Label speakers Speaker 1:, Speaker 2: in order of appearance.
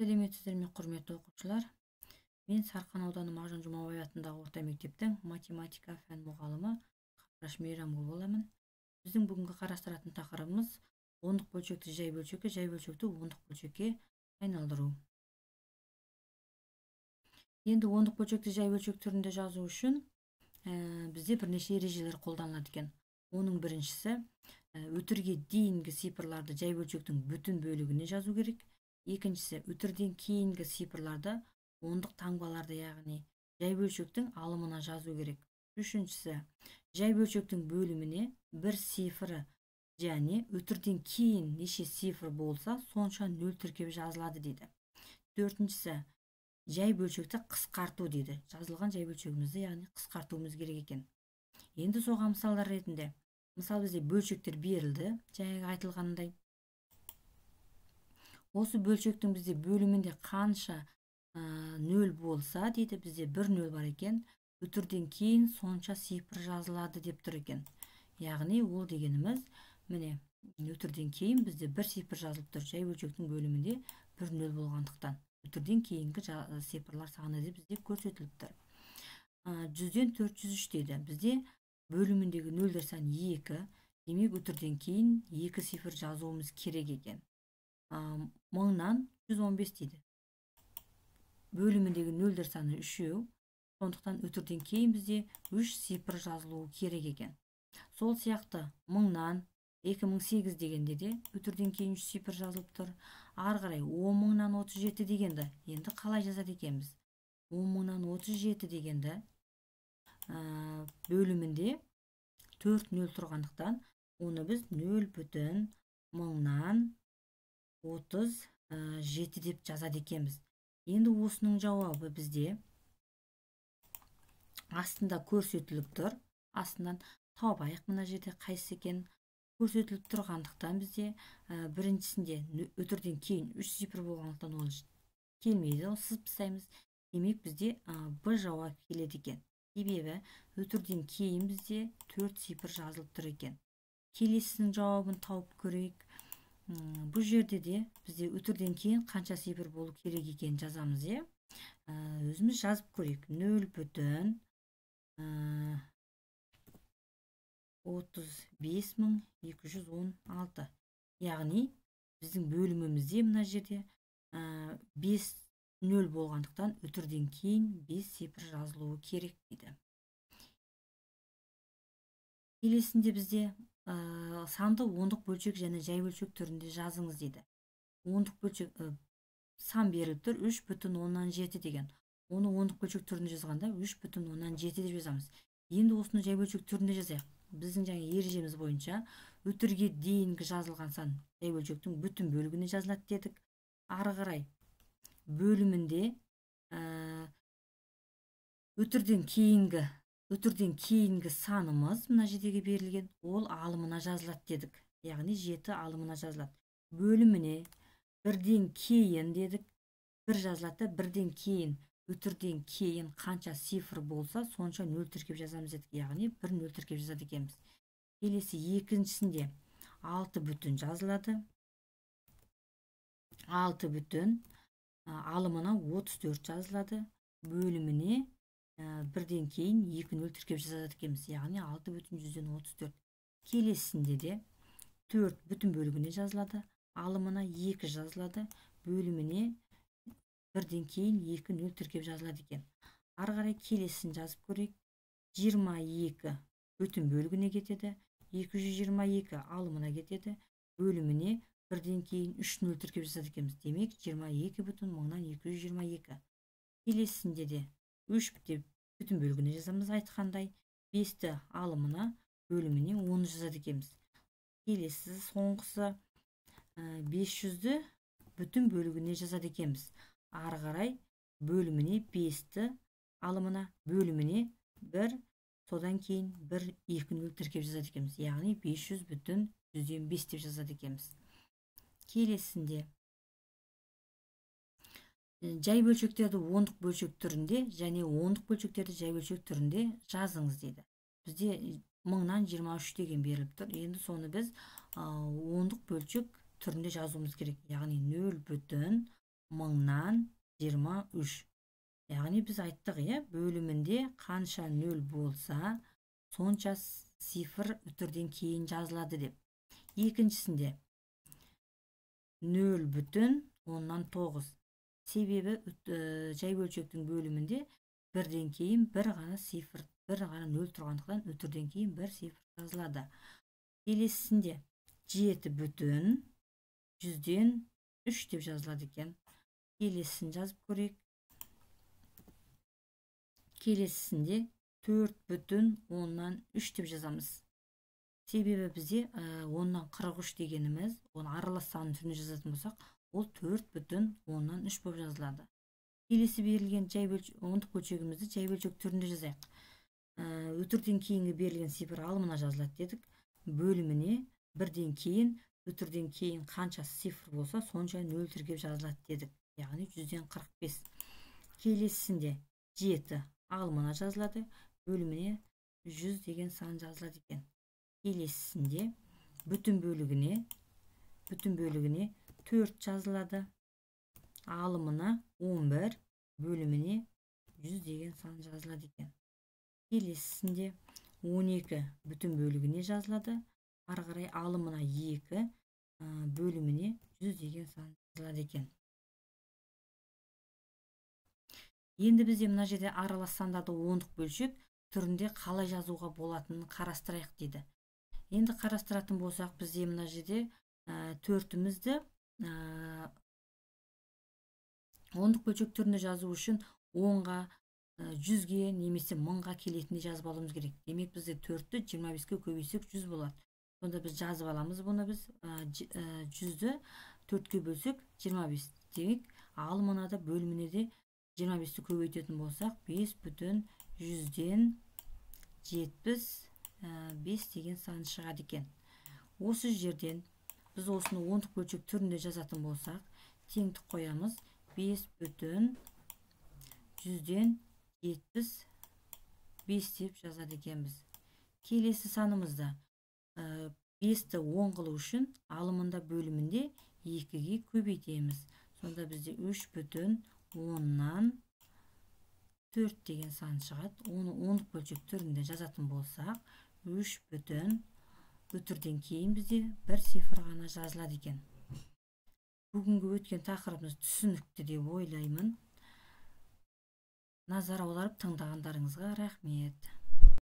Speaker 1: Сәлеметсіздер ме, құрметті оқушылар? Мен Сарқан ауданы Мағжан Жұмабаев атындағы орта мектептің математика пән мұғалімі Қабраш Мейрамгүл боламын. Біздің бүгінгі қарастыратын тақырыбымыз ондық бөлшекті жай бөлшекке, жай бөлшекті ондық бөлшекке айналдыру. Енді ондық бөлшекті жай бөлшек түрінде жазу үшін бізде бірнеше ережелер қолданылады екен. Оның біріншісі өтірге дейінгі цифрларды жай бөлшектің бүтін бөлігіне жазу керек. Екіншісі өтірден кейінгі цифрларды ондық таңбаларды, яғни жай бөлшектің алымына жазу керек. Үшіншісі жай бөлшектің бөліміне бір цифры және өтірден кейін неше цифр болса сонша нөл тіркеп жазылады дейді. Төртіншісі жай бөлшекті қысқарту дейді. Жазылған жай бөлшегімізді яғни қысқартуымыз керек екен. Енді соған мысалдар ретінде, мысалы бізде бөлшектер берілді, жаңағы айтылғандай. Осы бөлшектің бізде бөлімінде қанша нөл болса дейді, бізде бір нөл бар екен, өтірден кейін сонша цифр жазылады деп тұр екен. Яғни ол дегеніміз, міне өтірден кейін бізде бір цифр жазылып тұр. Жай бөлшектің бөлімінде бір нөл болғандықтан өтірден кейінгі цифрлар саны деп бізде көрсетіліп тұр. 100-ден 403 дейді. Бізде бөліміндегі нөлдер саны 2, демек өтірден кейін 2 цифр жазуымыз керек екен. 1000-нан 115 дейді. Бөліміндегі нөлдер саны 3, сондықтан өтірден кейін бізде 3 цифр жазылуы керек екен. Сол сияқты 1000-нан 2008 дегенде де өтірден кейін 3 цифр жазылып тұр. Ары қарай 10.000-нан 37 дегенді енді қалай жазады екенбіз? 10.000-нан 37 дегенді бөлімінде 4 нөл тұрғандықтан оны біз 0,1000-нан 37 деп жазады екенбіз. Енді осының жауабы бізде астында көрсетіліп тұр. Астынан тауып мына жерде қайсы екен көрсетіліп тұрғандықтан бізде біріншісінде өтірден кейін 3 цифр болғандықтан ол келмейді, сызып тастаймыз. Демек бізде Б жауап келеді екен. Себебі өтірден кейін бізде 4 цифр жазылып тұр екен. Келесінің жауабын тауып көрейік. Бұл жерде де бізде өтірден кейін қанша цифр болу керек екен жазамыз, өзіміз жазып көрейік. 0,35216. Яғни біздің бөлімімізде мына жерде 5 нөл болғандықтан өтірден кейін 5 цифр жазылуы керек дейді. Келесінде бізде санды ондық бөлшек және жай бөлшек түрінде жазыңыз дейді. Ондық бөлшек сан беріліп тұр 3,7 деген. Оны ондық бөлшек түрінде жазғанда 3,7 деп жазамыз. Енді осыны жай бөлшек түрінде жазайық. Біздің жаңа ережеміз бойынша өтірге дейінгі жазылған сан жай бөлшектің бүтін бөлігіне жазылады дедік. Ары қарай бөлімінде өтірден кейінгі санымыз мына жердегі берілген, ол алымына жазылады дедік. Яғни 7 алымына жазылады. Бөліміне бірден кейін дедік, бір жазылады, бірден кейін, өтірден кейін қанша цифр болса, сонша нөл тіркеп жазамыз дедік. Яғни бір нөл тіркеп жазады екенбіз. Келесі екіншісінде 6 бүтін жазылады. 6 бүтін алымына 34 жазылады. Бөліміне бірден кейін 2 нөл тіркеп жазады екенбіз. Яғни 6,134. Келесінде де 4 бүтін бөлігіне жазылады. Алымына 2 жазылады. Бөліміне бірден кейін 2 нөл тіркеп жазылады екен. Ары қарай келесін жазып көрейік. 22 бүтін бөлігіне кетеді. 222 алымына кетеді. Бөліміне бірден кейін 3 нөл тіркеп жазады екенбіз. Демек 22,222. Келесінде де 3 бүтін бөлігіне жазамыз айтқандай. 5-ті алымына бөліміне 10 жазады екенбіз. Келесі соңғысы 500-ді бүтін бөлігіне жазады екенбіз. Ары қарай бөліміне 5-ті алымына бөліміне 1, содан кейін 1, 2 нөл тіркеп жазады екенбіз. Яғни 500 бүтін 105 деп жазады екенбіз. Келесінде жай бөлшектерді ондық бөлшек түрінде және ондық бөлшектерді жай бөлшек түрінде жазыңыз дейді. Бізде 1000-нан 23 деген беріліп тұр. Енді соны біз ондық бөлшек түрінде жазуымыз керек. Яғни 0,10 мыңнан 23. Яғни біз айттық, бөлімінде қанша нөл болса, сонша цифр үтірден кейін жазылады деп. Екіншісінде 0,9. Себебі жай бөлшектің бөлімінде бірден кейін бір ғана цифр, бір ғана нөл тұрғандықтан үтірден кейін бір цифр жазылады. Келесісінде 7,3 деп жазылады екен. Келесісін жазып көрейік. Келесісінде 4,3 деп жазамыз. Себебі бізде 10-нан 43 дегеніміз, оны аралас санның түрінде жазатын болсақ, ол 4,3 болып жазылады. Келесі берілген ондық бөлшегімізді жай бөлшек түрінде жазайық. Үтірден кейінгі берілген цифр алымына жазылады дедік. Бөліміне бірден кейін, үтірден кейін қанша цифр болса, сонша нөл тіркеп жазылады дедік. Яғни 145. Келесісінде 7 алымына жазылады. Бөліміне 100 деген сан жазылады екен. Келесісінде бүтін бөлігіне 4 жазылады. Алымына 11, бөліміне 100 деген сан жазылады екен. Келесісінде 12 бүтін бөлігіне жазылады. Ары қарай алымына 2, бөліміне 100 деген сан жазылады екен. Енді бізде мына жерде аралас сандарды ондық бөлшек түрінде қалай жазуға болатынын қарастырайық дейді. Енді қарастыратын болсақ, бізде мына жерде төртімізді ондық бөлшек түрінде жазу үшін 10-ға, 100-ге немесе 1000-ға келетінде жазып алуымыз керек. Демек бізде 4-ті 25-ке көбейсек 100 болады. Сонда біз жазып аламыз бұны, біз 100-ді 4-ке бөлсек 25. Демек алымына да бөліміне де 25-ті көбейтетін болсақ, 5,100-ден 75 деген сан шығады екен. Осы жерден біз осыны ондық бөлшек түрінде жазатын болсақ, теңдік қоямыз. 5,100-ден 75 деп жазады екенбіз. Келесі санымызда 5-ті 10 қылу үшін алымында бөлімінде 2-ге көбейтеміз. Сонда бізде 3,10-нан 4 деген сан шығады. Оны ондық бөлшек түрінде жазатын болсақ, 3 үтірден кейін бізде бір цифр ғана жазылады екен. Бүгінгі өткен тақырыбымыз түсінікті деп ойлаймын. Назар аударып тыңдағандарыңызға рахмет.